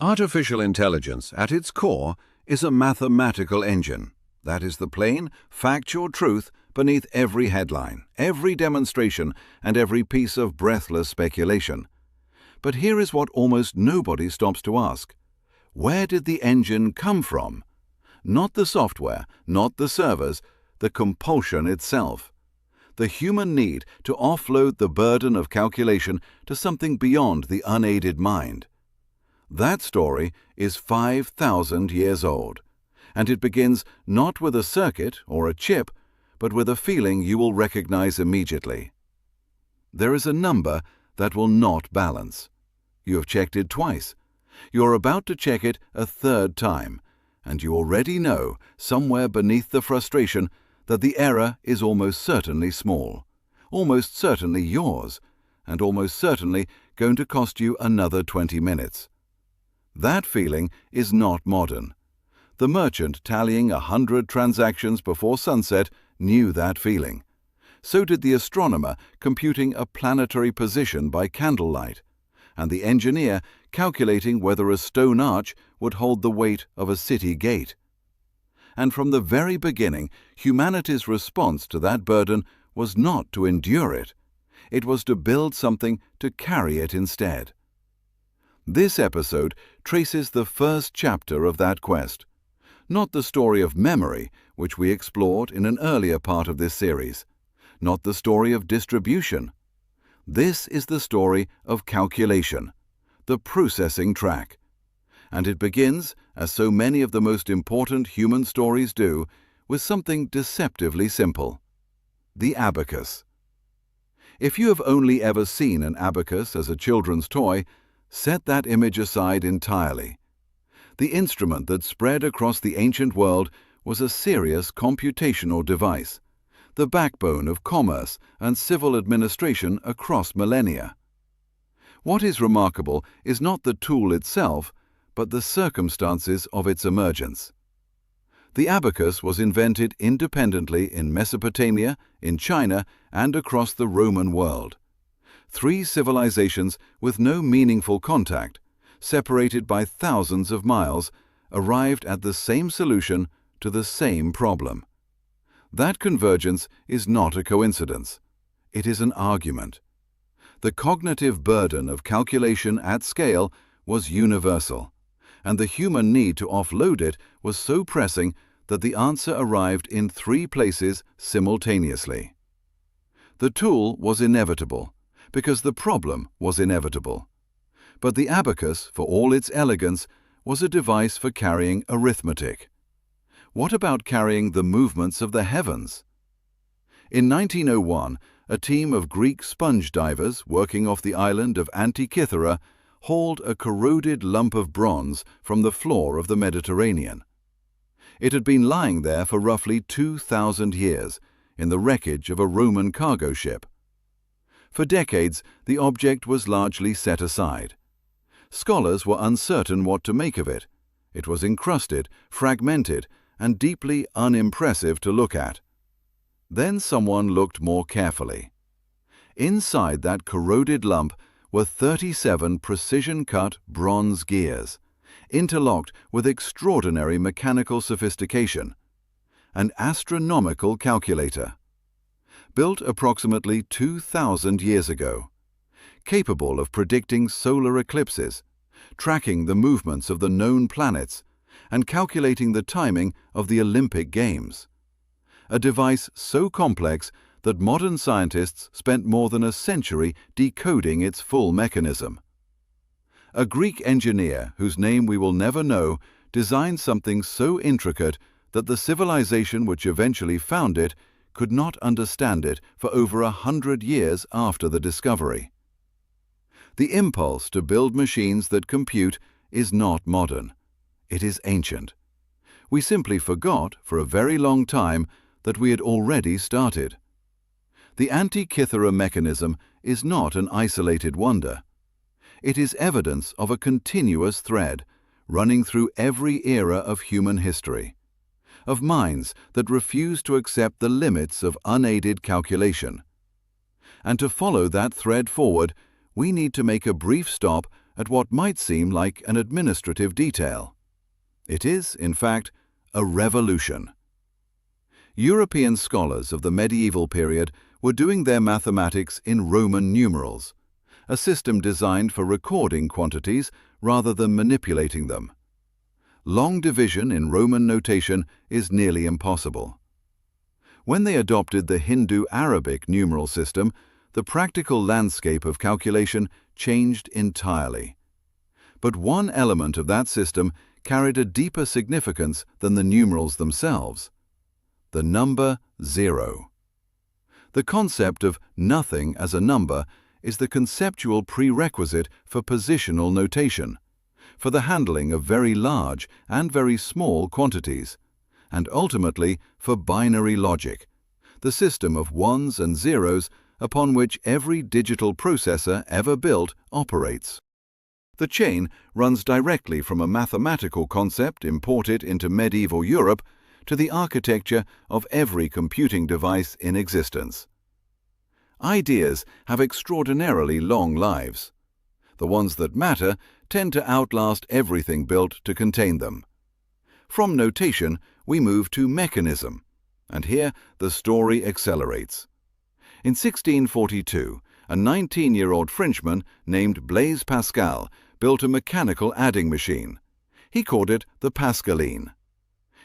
Artificial intelligence, at its core, is a mathematical engine. That is the plain, factual truth beneath every headline, every demonstration, and every piece of breathless speculation. But here is what almost nobody stops to ask. Where did the engine come from? Not the software, not the servers, the compulsion itself. The human need to offload the burden of calculation to something beyond the unaided mind. That story is 5,000 years old, and it begins not with a circuit or a chip, but with a feeling you will recognize immediately. There is a number that will not balance. You have checked it twice. You're about to check it a third time, and you already know, somewhere beneath the frustration, that the error is almost certainly small, almost certainly yours, and almost certainly going to cost you another 20 minutes. That feeling is not modern. The merchant tallying 100 transactions before sunset knew that feeling. So did the astronomer computing a planetary position by candlelight, and the engineer calculating whether a stone arch would hold the weight of a city gate. And from the very beginning, humanity's response to that burden was not to endure it. It was to build something to carry it instead. This episode traces the first chapter of that quest, not the story of memory, which we explored in an earlier part of this series, not the story of distribution. This is the story of calculation, the processing track. And it begins, as so many of the most important human stories do, with something deceptively simple: the abacus. If you have only ever seen an abacus as a children's toy, set that image aside entirely. The instrument that spread across the ancient world was a serious computational device, the backbone of commerce and civil administration across millennia. What is remarkable is not the tool itself, but the circumstances of its emergence. The abacus was invented independently in Mesopotamia, in China, and across the Roman world. 3 civilizations with no meaningful contact, separated by thousands of miles, arrived at the same solution to the same problem. That convergence is not a coincidence. It is an argument. The cognitive burden of calculation at scale was universal, and the human need to offload it was so pressing that the answer arrived in 3 places simultaneously. The tool was inevitable, because the problem was inevitable. But the abacus, for all its elegance, was a device for carrying arithmetic. What about carrying the movements of the heavens? In 1901, a team of Greek sponge divers working off the island of Antikythera hauled a corroded lump of bronze from the floor of the Mediterranean. It had been lying there for roughly 2,000 years, in the wreckage of a Roman cargo ship. For decades, the object was largely set aside. Scholars were uncertain what to make of it. It was encrusted, fragmented, and deeply unimpressive to look at. Then someone looked more carefully. Inside that corroded lump were 37 precision-cut bronze gears, interlocked with extraordinary mechanical sophistication. An astronomical calculator, built approximately 2,000 years ago, capable of predicting solar eclipses, tracking the movements of the known planets, and calculating the timing of the Olympic Games. A device so complex that modern scientists spent more than a century decoding its full mechanism. A Greek engineer, whose name we will never know, designed something so intricate that the civilization which eventually found it could not understand it for over 100 years after the discovery. The impulse to build machines that compute is not modern. It is ancient. We simply forgot, for a very long time, that we had already started. The Antikythera Mechanism is not an isolated wonder. It is evidence of a continuous thread running through every era of human history, of minds that refuse to accept the limits of unaided calculation. And to follow that thread forward, we need to make a brief stop at what might seem like an administrative detail. It is, in fact, a revolution. European scholars of the medieval period were doing their mathematics in Roman numerals, a system designed for recording quantities rather than manipulating them. Long division in Roman notation is nearly impossible. When they adopted the Hindu-Arabic numeral system, the practical landscape of calculation changed entirely. But one element of that system carried a deeper significance than the numerals themselves: the number 0. The concept of nothing as a number is the conceptual prerequisite for positional notation, for the handling of very large and very small quantities, and ultimately for binary logic, the system of ones and zeros upon which every digital processor ever built operates. The chain runs directly from a mathematical concept imported into medieval Europe to the architecture of every computing device in existence. Ideas have extraordinarily long lives. The ones that matter tend to outlast everything built to contain them. From notation, we move to mechanism, and here the story accelerates. In 1642, a 19-year-old Frenchman named Blaise Pascal built a mechanical adding machine. He called it the Pascaline.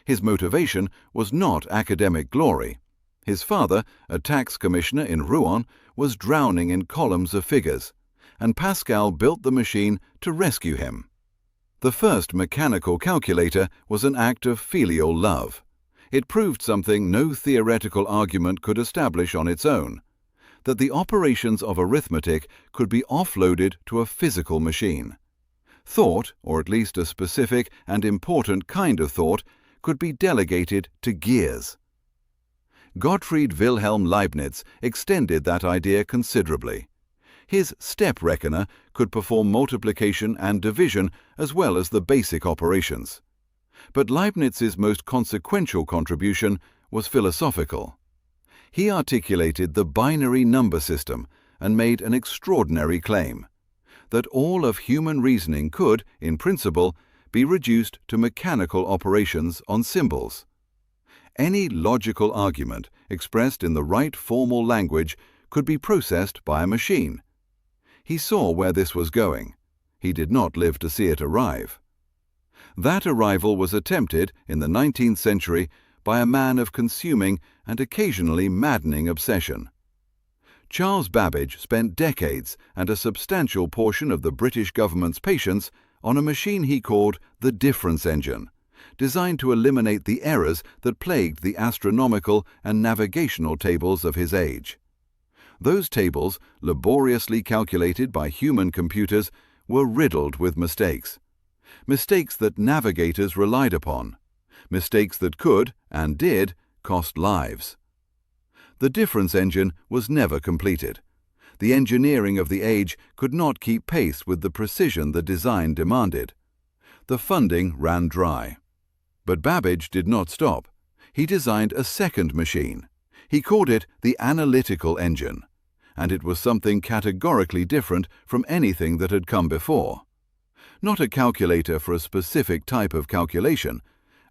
His motivation was not academic glory. His father, a tax commissioner in Rouen, was drowning in columns of figures, and Pascal built the machine to rescue him. The first mechanical calculator was an act of filial love. It proved something no theoretical argument could establish on its own: that the operations of arithmetic could be offloaded to a physical machine. Thought, or at least a specific and important kind of thought, could be delegated to gears. Gottfried Wilhelm Leibniz extended that idea considerably. His step reckoner could perform multiplication and division as well as the basic operations. But Leibniz's most consequential contribution was philosophical. He articulated the binary number system and made an extraordinary claim: that all of human reasoning could, in principle, be reduced to mechanical operations on symbols. Any logical argument expressed in the right formal language could be processed by a machine. He saw where this was going. He did not live to see it arrive. That arrival was attempted in the 19th century by a man of consuming and occasionally maddening obsession. Charles Babbage spent decades and a substantial portion of the British government's patience on a machine he called the difference engine, designed to eliminate the errors that plagued the astronomical and navigational tables of his age. Those tables, laboriously calculated by human computers, were riddled with mistakes. Mistakes that navigators relied upon. Mistakes that could, and did, cost lives. The difference engine was never completed. The engineering of the age could not keep pace with the precision the design demanded. The funding ran dry. But Babbage did not stop. He designed a second machine. He called it the Analytical engine, and it was something categorically different from anything that had come before. Not a calculator for a specific type of calculation,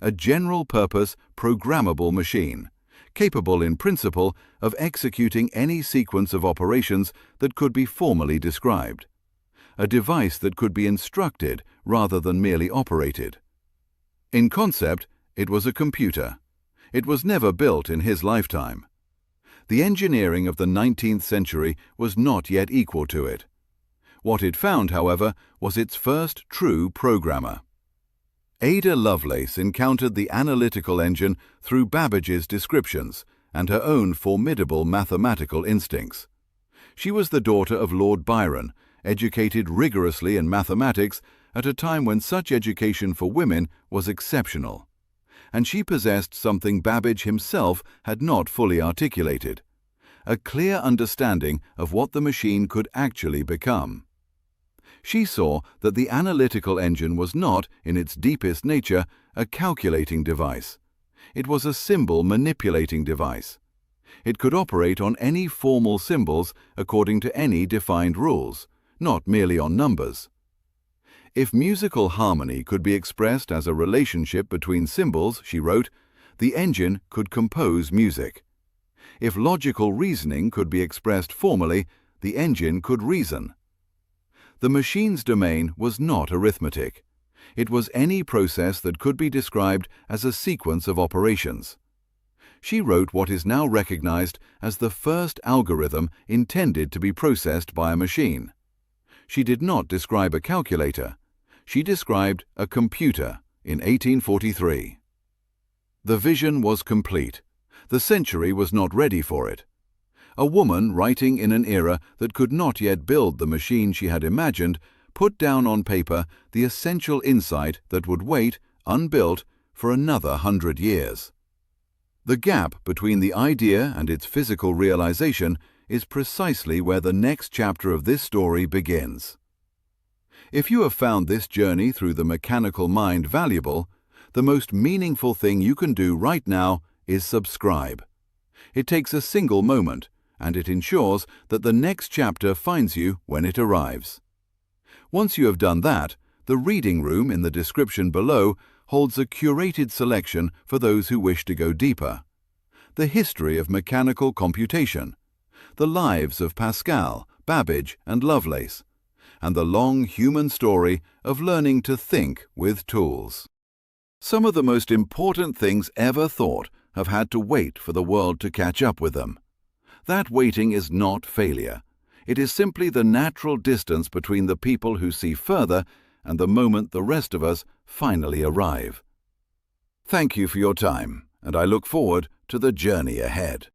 a general-purpose, programmable machine, capable in principle of executing any sequence of operations that could be formally described. A device that could be instructed rather than merely operated. In concept, it was a computer. It was never built in his lifetime. The engineering of the 19th century was not yet equal to it. What it found, however, was its first true programmer. Ada Lovelace encountered the analytical engine through Babbage's descriptions and her own formidable mathematical instincts. She was the daughter of Lord Byron, educated rigorously in mathematics at a time when such education for women was exceptional. And she possessed something Babbage himself had not fully articulated: a clear understanding of what the machine could actually become. She saw that the analytical engine was not, in its deepest nature, a calculating device. It was a symbol manipulating device. It could operate on any formal symbols according to any defined rules, not merely on numbers. If musical harmony could be expressed as a relationship between symbols, she wrote, the engine could compose music. If logical reasoning could be expressed formally, the engine could reason. The machine's domain was not arithmetic. It was any process that could be described as a sequence of operations. She wrote what is now recognized as the first algorithm intended to be processed by a machine. She did not describe a calculator. She described a computer in 1843. The vision was complete. The century was not ready for it. A woman writing in an era that could not yet build the machine she had imagined put down on paper the essential insight that would wait, unbuilt, for another 100 years. The gap between the idea and its physical realization is precisely where the next chapter of this story begins. If you have found this journey through the mechanical mind valuable, the most meaningful thing you can do right now is subscribe. It takes a single moment, and it ensures that the next chapter finds you when it arrives. Once you have done that, the reading room in the description below holds a curated selection for those who wish to go deeper. The history of mechanical computation, the lives of Pascal, Babbage, and Lovelace, and the long human story of learning to think with tools. Some of the most important things ever thought have had to wait for the world to catch up with them. That waiting is not failure. It is simply the natural distance between the people who see further and the moment the rest of us finally arrive. Thank you for your time, and I look forward to the journey ahead.